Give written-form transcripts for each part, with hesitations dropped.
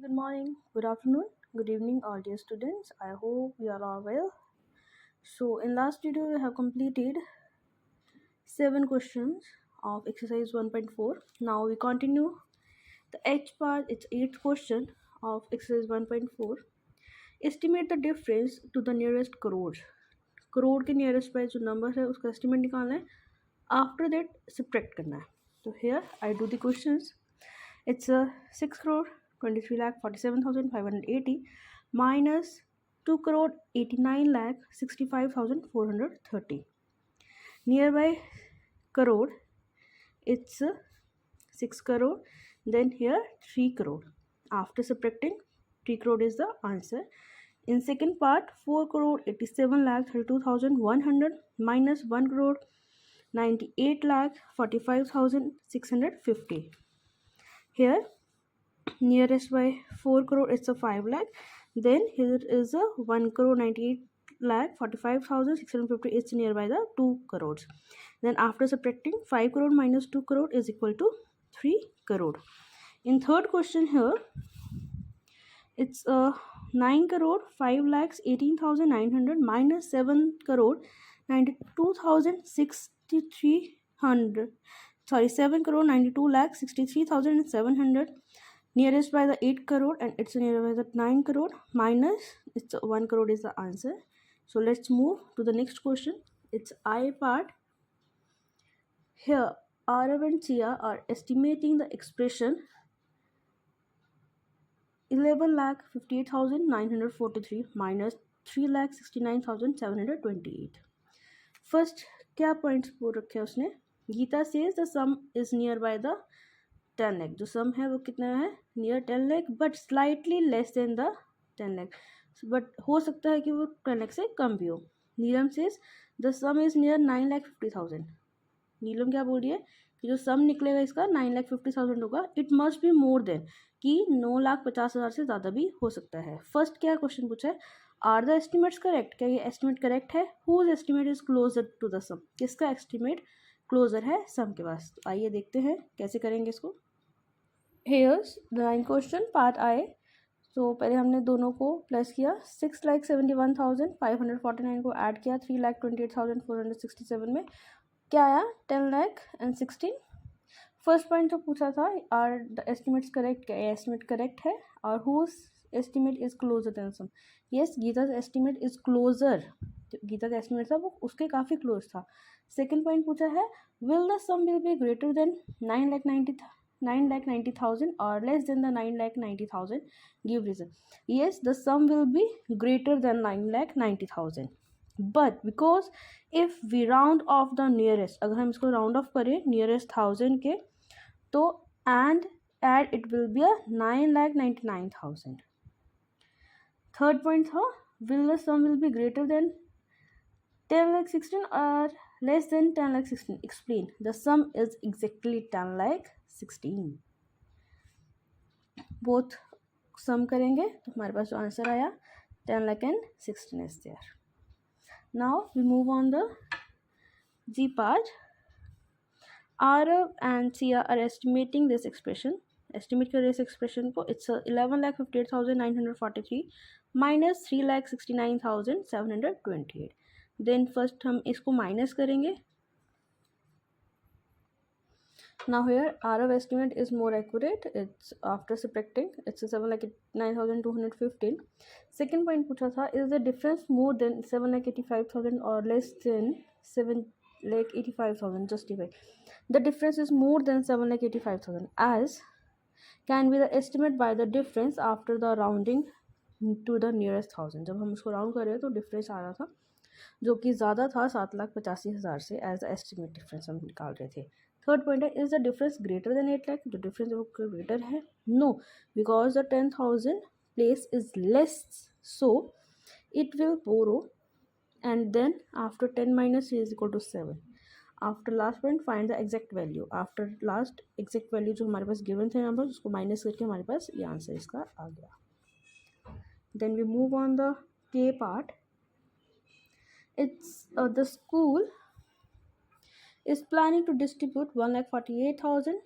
Good morning, good afternoon, good evening, all dear students. I hope you are all well. So, in last video, we have completed 7 questions of exercise 1.4. Now, we continue the H part, it's 8th question of exercise 1.4. Estimate the difference to the nearest crore. Crore के nearest पे जो number है उसका estimate निकालना है. After that subtract करना है. तो here I do the questions. It's a 6 crore 23 lakh 47,580 minus 2 crore 89 lakh 65,430. Nearby crore, it's 6 crore. Then here 3 crore. After subtracting, 3 crore is the answer. In second part, 4 crore 87 lakh 32,100 minus 1 crore 98 lakh 45,650. Here nearest by 4 crore it's a 5 lakh. Then here is a 1 crore 98 lakh 45,650. It's nearby the 2 crores. Then after subtracting, 5 crore minus 2 crore is equal to 3 crore. In third question here, it's a 9 crore 5 lakhs 18,900 minus 7 crore 92,600. Sorry, 7 crore 92 lakh 63,700. Nearest by the 8 crore and it's nearest by the 9 crore minus it's 1 crore is the answer. So let's move to the next question. It's I part. Here Arav and Chia are estimating the expression 11,58,943 minus 3,69,728. First क्या points बोल रखे हैं उसने. Geeta says the sum is near by the 10 lakh. जो sum है वो कितना है, near 10 lakh but slightly less than the 10 lakh. But हो सकता है कि वो 10 lakh से कम भी हो. Neelam says the sum is near 9,50,000. Neelam क्या बोल रही है कि जो सम निकलेगा इसका 9,50,000 होगा. It must be more than, कि 9,50,000 से ज़्यादा भी हो सकता है. फर्स्ट क्या क्वेश्चन पूछा है, आर द एस्टिमेट्स करेक्ट. क्या ये एस्टिमेट करेक्ट है. Whose estimate is closer to the sum. किसका एस्टिमेट क्लोजर है सम के पास. तो आइए देखते हैं कैसे करेंगे इसको. हेयर्स द 9 क्वेश्चन पार्ट आई. तो पहले हमने दोनों को प्लस किया. 6,71,549 को ऐड किया 3,28,467 में. क्या आया 10,16. फर्स्ट पॉइंट तो पूछा था आर द एस्टिमेट्स करेक्ट. क्या एस्टिमेट करेक्ट है. और whose estimate is closer than sum. Yes, Geeta estimate is closer. Geeta का एस्टिमेट था वो उसके काफ़ी क्लोज था. सेकेंड पॉइंट पूछा है will the sum will be greater than 9,90,000 और less than the 9,90,000. Give reason. Yes, the sum will be greater than 9,90,000 but because if we round off the nearest, अगर हम इसको राउंड ऑफ करें nearest 1000 के तो and add it will be 9,99,000. Third point था will the sum will be greater than 10,16,000 और less than 10,16,000. Explain. The sum is exactly 10,16,000. Both sum करेंगे तो हमारे पास जो आंसर आया 10,16,000 is there. Now we move on the G part. Arav and Sia are estimating this expression. Estimate कर इस expression को. It's 11,58,943 minus 3,69,728. Then first हम इसको minus करेंगे. Now here Arav estimate is more accurate. It's after subtracting. It's 7,09,215. Second point पूछा था is the difference more than 7,85,000 or less than 7,85,000. Justify. The difference is more than 7,85,000 as can be the estimate by the difference after the rounding to the nearest 1,000. जब हम उसको round कर रहे हैं तो difference आ रहा था जो कि ज़्यादा था 7,85,000 से. एज अ एस्टिमेट डिफरेंस हम निकाल रहे थे. थर्ड पॉइंट है is the difference greater than 8 lakh. जो डिफरेंस है वो ग्रेटर है. No, because the 10,000 place is less so it will borrow and then after 10 minus is equal to 7. After last point find the exact value. After last exact value जो हमारे पास given थे number उसको minus करके हमारे पास ये answer इसका आ गया. Then we move on the के part. It's the school is planning to distribute 1,48,000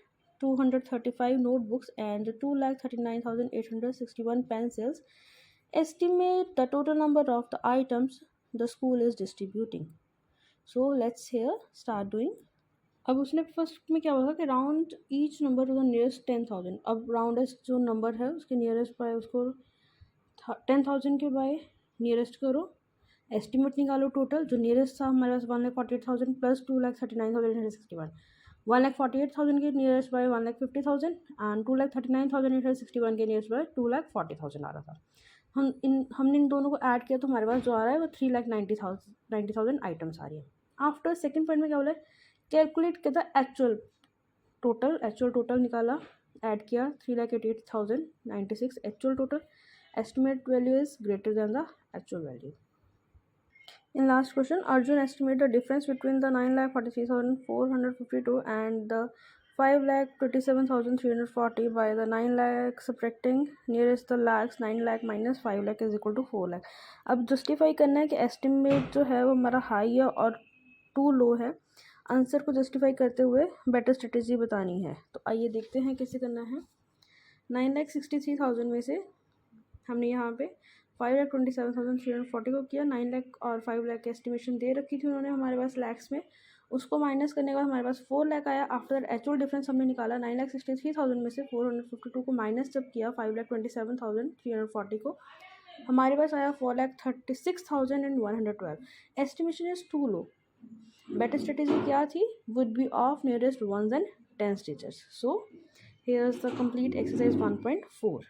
235 notebooks and 239,861 pencils. Estimate the total number of the items the school is distributing. So let's here start doing. अब उसने first में क्या बोला कि round each number two the nearest 10,000. अब roundest जो number है उसके नियरेस्ट बाय उसको 10,000 के बाय नियरेस्ट करो. एस्टिमेट निकालो टोटल. जो नियरेस्ट था हमारे पास 1,48,000 प्लस 2,39,861. 1,48,000 के नियरेस्ट बाय 1,50,000 एंड 2,39,861 के नियरेस्ट बाय 2,40,000 आ रहा था. हमने इन दोनों को ऐड किया तो हमारे पास जो आ रहा है वो 3,90,000 आइटम्स आ रही है. आफ्टर सेकेंड पॉइंट में क्या बोला है, कैलकुलेट किया था एक्चुअल टोटल निकाला, ऐड किया 3,88,096 actual total. Estimate value is greater than the actual value. In last question, Arjun estimate the difference between the 9,43,452 and the 5,27,340 by the 9 lakh subtracting nearest the lakhs. 9 lakh minus 5 lakh is equal to 4 lakh. अब justify करना है कि estimate जो है वो हमारा high है और टू लो है. आंसर को जस्टिफाई करते हुए बेटर स्ट्रेटेजी बतानी है. तो आइए देखते हैं कैसे करना है. 9,63,000 में से हमने यहाँ पे 5,27,340 को किया. 9 लाख और 5 लाख की एस्टिमेशन दे रखी थी उन्होंने हमारे पास लैक्स में. उसको माइनस करने के बाद हमारे पास 4 लाख आया. आफ्टर दैट एक्चुअल डिफरेंस हमने निकाला. 9,63,000 में से 452 को माइनस जब किया 5,27,340 को, हमारे पास आया 4,36,112. Estimation is too low. Better strategy क्या थी? Would be of nearest ones and tens teachers. So here is the complete exercise 1.4.